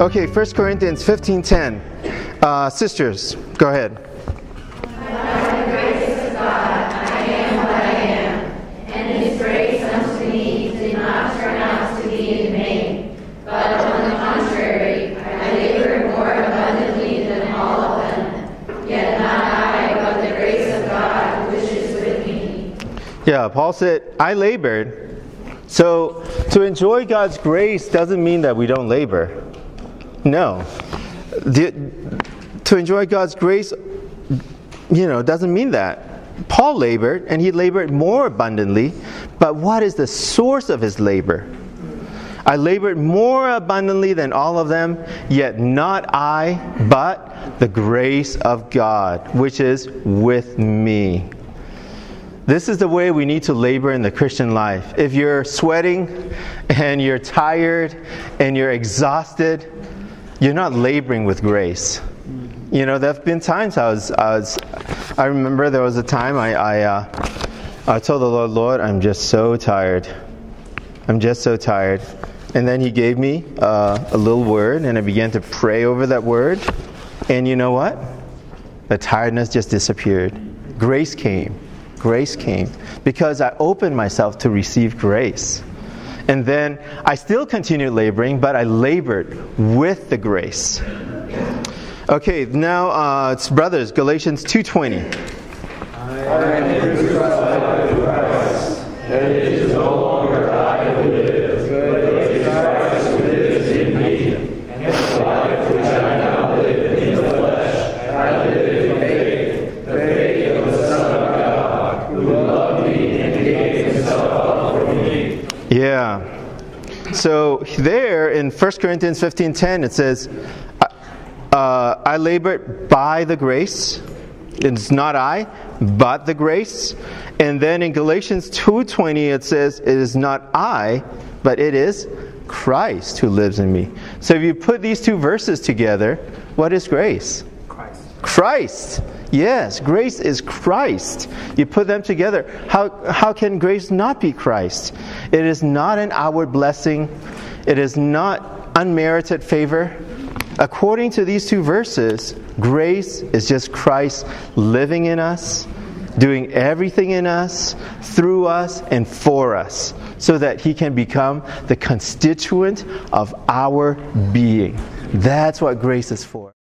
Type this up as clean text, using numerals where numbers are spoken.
Okay, 1 Corinthians 15:10. Sisters, go ahead. By the grace of God, I am what I am, and His grace unto me did not turn out to be in vain. But on the contrary, I labored more abundantly than all of them. Yet not I, but the grace of God which is with me. Yeah, Paul said, I labored. So, to enjoy God's grace doesn't mean that we don't labor. No. To enjoy God's grace, doesn't mean that. Paul labored, and he labored more abundantly. But what is the source of his labor? I labored more abundantly than all of them, yet not I, but the grace of God, which is with me. This is the way we need to labor in the Christian life. If you're sweating, and you're tired, and you're exhausted, you're not laboring with grace. There have been times I remember there was a time I told the Lord, I'm just so tired. I'm just so tired. And then He gave me a little word, and I began to pray over that word. And you know what? The tiredness just disappeared. Grace came. Grace came. Because I opened myself to receive grace. And then I still continued laboring, but I labored with the grace. Okay, now it's brothers, Galatians 2:20. I am crucified with Christ, and it is no longer I who live, but it is Christ who lives in me. And the life which I now live in the flesh, I live in faith, the faith of the Son of God, who loved me and gave Himself up for me. Yeah. So there in 1 Corinthians 15:10 it says, I labored by the grace. It's not I, but the grace. And then in Galatians 2:20 it says, it is not I, but it is Christ who lives in me. So if you put these two verses together, what is grace? Christ. Yes, grace is Christ. You put them together. How can grace not be Christ? It is not an outward blessing. It is not unmerited favor. According to these two verses, grace is just Christ living in us, doing everything in us, through us, and for us, so that He can become the constituent of our being. That's what grace is for.